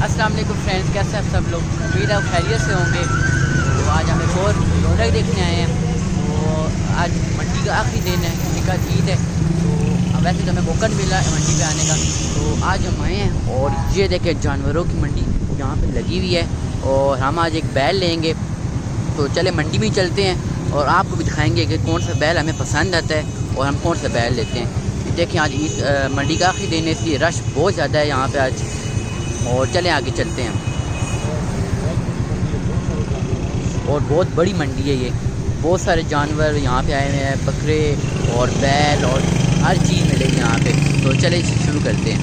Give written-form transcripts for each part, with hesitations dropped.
अस्सलाम वालेकुम फ्रेंड्स, कैसे हैं सब लोग। उम्मीद है खैरियत से होंगे। तो आज हम एक और प्रोडक्ट देखने आए हैं। तो आज मंडी का आखिरी दिन है, मंडी का ईद है। तो वैसे तो हमें मौका नहीं मिला है मंडी पे आने का, तो आज हम आए हैं। और ये देखें जानवरों की मंडी यहाँ पे लगी हुई है और हम आज एक बैल लेंगे। तो चले मंडी में ही चलते हैं और आपको भी दिखाएंगे कि कौन सा बैल हमें पसंद आता है और हम कौन सा बैल लेते हैं। देखिए आज ईद मंडी का आखिरी दिन है, इसलिए रश बहुत ज़्यादा है यहाँ पे आज। और चलें आगे चलते हैं। और बहुत बड़ी मंडी है ये, बहुत सारे जानवर यहाँ पे आए हुए हैं, बकरे और बैल और हर चीज़ मिलेगी यहाँ पे। तो चले शुरू करते हैं।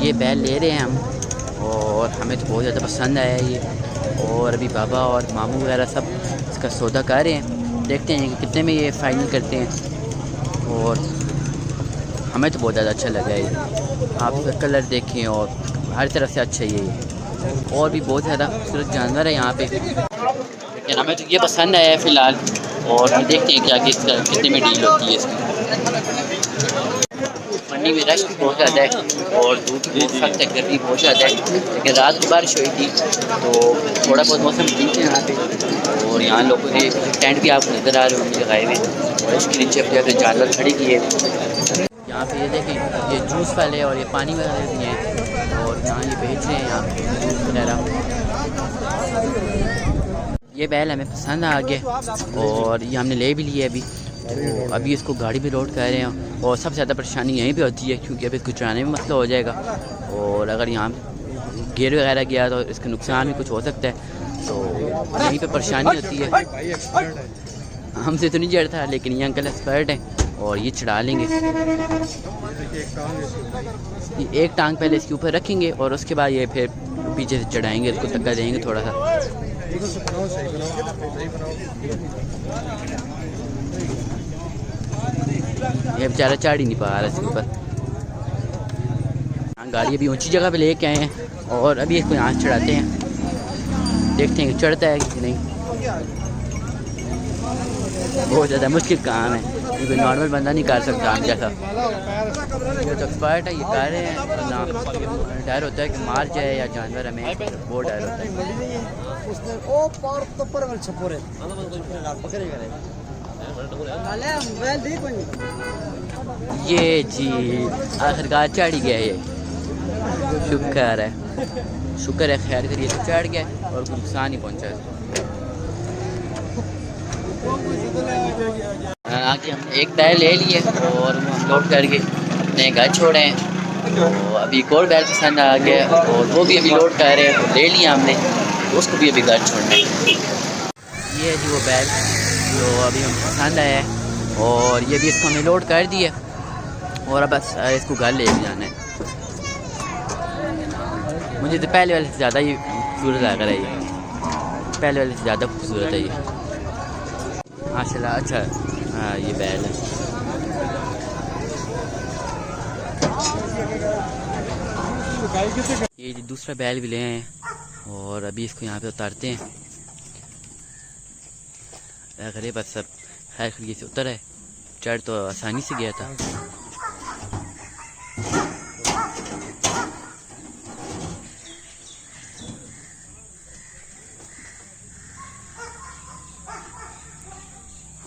ये बैल ले रहे हैं हम और हमें तो बहुत ज़्यादा पसंद आया है ये। और अभी बाबा और मामू वगैरह सब इसका सौदा कर रहे हैं, देखते हैं कि कितने में ये फाइनल करते हैं। और हमें तो बहुत ज़्यादा अच्छा लगा है ये, आप इसका कलर देखें और हर तरफ से अच्छा ही है। और भी बहुत ज़्यादा खूबसूरत जानवर है यहाँ पे, लेकिन हमें तो ये पसंद आया है फ़िलहाल। और हम देखते हैं कि आगे इसका कितने में डील होती है इसकी। मंडी में रश भी बहुत ज़्यादा है और धूप भी बहुत सख्त है, गर्मी बहुत ज़्यादा है। लेकिन रात की बारिश हुई थी तो थोड़ा बहुत मौसम ठीक है यहाँ पे। और यहाँ लोगों के टेंट भी आपको नज़र आ रहे होंगे लगाए हुए, और इसके नीचे अपने जानवर खड़े किए। यहाँ पे ये देखें, ये जूस वाले और ये पानी वगैरह भी हैं और यहाँ ये बेच रहे हैं यहाँ पे जूस वगैरह। ये बैल हमें पसंद आ गया और ये हमने ले भी लिया अभी। तो अभी इसको गाड़ी में लोड कर रहे हैं और सबसे ज़्यादा परेशानी यहीं पे होती है, क्योंकि अभी इसको चलाने में मसला हो जाएगा। और अगर यहाँ गियर वगैरह गया तो इसका नुकसान भी कुछ हो सकता है, तो यहीं पे परेशानी होती है। हमसे तो नहीं चढ़ता, लेकिन ये अंकल एक्सपर्ट हैं और ये चढ़ा लेंगे। एक टांग पहले इसके ऊपर रखेंगे और उसके बाद ये फिर पीछे से चढ़ाएंगे, इसको धक्का देंगे थोड़ा सा। ये बेचारा चढ़ ही नहीं पा रहा इसके ऊपर। गाड़ी अभी ऊंची जगह पे लेके आए हैं और अभी इसको यहाँ चढ़ाते हैं, देखते हैं कि चढ़ता है कि नहीं। बहुत ज़्यादा मुश्किल काम है, क्योंकि नॉर्मल बंदा नहीं कर सकता हम जैसा। जो एक्सपर्ट है ये कर रहे हैं, डर होता है कि मार जाए या जानवर, हमें वो डर होता है। ये जी आखिरकार चढ़ गया, ये शुक्र है खैर करिए तो चढ़ गया और कुछ नुकसान नहीं पहुँचा इसको। आगे हम एक बैल ले लिए और हम लोड करके अपने घर छोड़े हैं। तो अभी एक और बैल पसंद आ गया और वो भी अभी लोड कर रहे हैं, तो ले लिया हमने, तो उसको भी अभी घर छोड़ना है। ये है जी वो बैल जो अभी हम पसंद आया है और ये भी इसको हमने लोड कर दिया और अब बस इसको घर ले जाना है। मुझे तो पहले वाले से ज़्यादा ही खूबसूरत लग रहा है ये, पहले वाले से ज़्यादा खूबसूरत है ये माशाल्लाह। अच्छा हाँ ये बैल है। ये जी दूसरा बैल भी ले आए हैं और अभी इसको यहाँ पे उतारते हैं। अगर ये बस सब खैर खरीद से उतर है, चढ़ तो आसानी से गया था।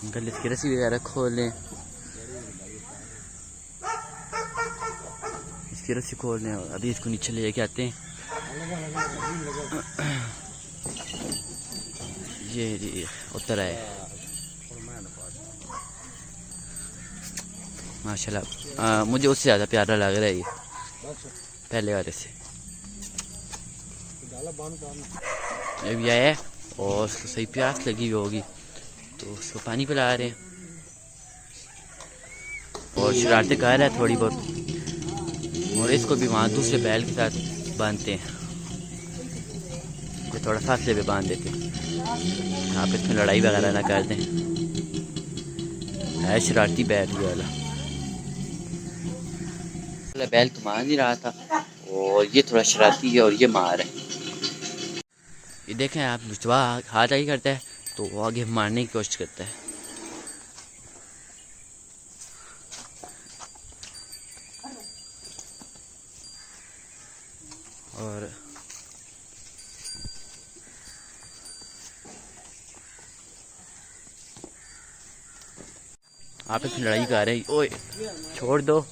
अंकल इसकी रस्सी वगैरह खोल लें, इसकी रस्सी खोल लें और अभी इसको नीचे ले जाके आते हैं। ये जी उतर आए माशाल्लाह। मुझे उससे ज़्यादा प्यारा लग रहा है ये पहले वाले से। अभी आया और उसको सही प्यास लगी हुई होगी तो उसको पानी पिला रहे हैं और शरारतें कर रहा है थोड़ी बहुत। और इसको भी वहाँ दूसरे बैल के साथ बांधते हैं, ये थोड़ा फासले पे बांध देते हैं, यहाँ पे इसमें लड़ाई वगैरह ना कर दें। है शरारती बैल ये वाला। बैल तो मार नहीं रहा था और ये थोड़ा शरारती है और ये मार है। ये देखें आप, लुचवा हाथ आगे करता है तो वो आगे मारने की कोशिश करता है। और आपस में लड़ाई कर रहे हैं। ओए छोड़ दो,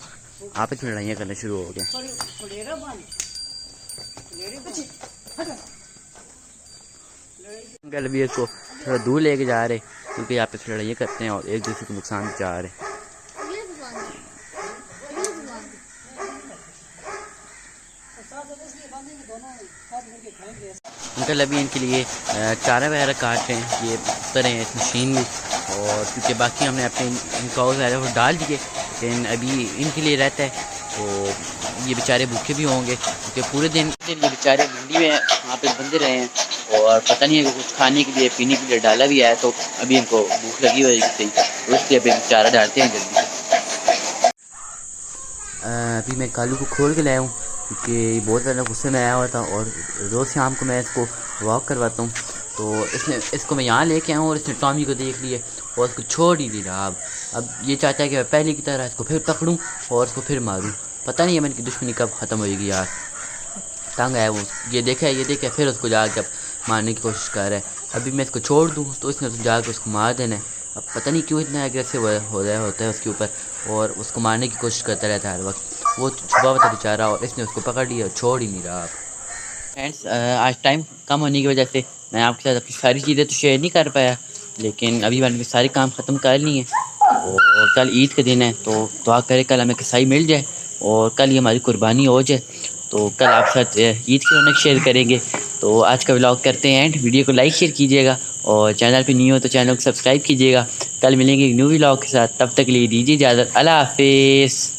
आपस में लड़ाइयाँ करना शुरू हो गए। अंकल अभी इसको थोड़ा दूर लेके जा रहे क्योंकि आपस में लड़ाइयाँ करते हैं और एक दूसरे को नुकसान पहुँचा रहे। अंकल अभी इनके लिए चारा वगैरह काट रहे हैं, ये उतर हैं इस मशीन में। और क्योंकि बाकी हमने अपने काउ वगैरह को डाल दिए, लेकिन अभी इनके लिए रहता है तो ये बेचारे भूखे भी होंगे क्योंकि पूरे दिन ये बेचारे भिंडी में वहाँ पे बंधे रहे हैं और पता नहीं है कि कुछ खाने के लिए पीने के लिए डाला भी है, तो अभी इनको भूख लगी होगी सही, तो इसलिए अभी चारा डालते हैं जल्दी से। अभी मैं कालू को खोल के लाया हूँ क्योंकि बहुत ज़्यादा गुस्से में आया हुआ था और रोज़ शाम को मैं इसको वॉक करवाता हूँ। तो इसको मैं यहाँ लेके आया हूँ और इसने टॉमी को देख लिया और उसको छोड़ ही नहीं रहा। अब ये चाहता है कि मैं पहले की तरह इसको फिर पकड़ूँ और इसको फिर मारूँ। पता नहीं है मैंने की दुश्मनी कब ख़त्म होएगी यार। तंग है वो, ये देखा फिर उसको जाकर मारने की कोशिश कर रहा है। अभी मैं इसको छोड़ दूँ तो इसने जाकर उसको मार देना है। अब पता नहीं क्यों इतना एग्रेसिव होता है उसके ऊपर और उसको मारने की कोशिश करता रहता है हर वक्त। वो छुपा हुआ था बेचारा और इसने उसको पकड़ लिया और छोड़ ही नहीं रहा। फ्रेंड्स आज टाइम कम होने की वजह से मैं आपके साथ अपनी सारी चीज़ें तो शेयर नहीं कर पाया, लेकिन अभी मैंने सारे काम ख़त्म कर लिए हैं और कल ईद का दिन है तो दुआ करें कल हमें कसाई मिल जाए और कल ही हमारी कुर्बानी हो जाए, तो कल आप साथ ईद की रौनक शेयर करेंगे। तो आज का व्लॉग करते हैं एंड, वीडियो को लाइक शेयर कीजिएगा और चैनल पे न्यू हो तो चैनल को सब्सक्राइब कीजिएगा। कल मिलेंगे एक न्यू व्लॉग के साथ, तब तक के लिए दीजिए इजाज़त। अल्लाह हाफिज़।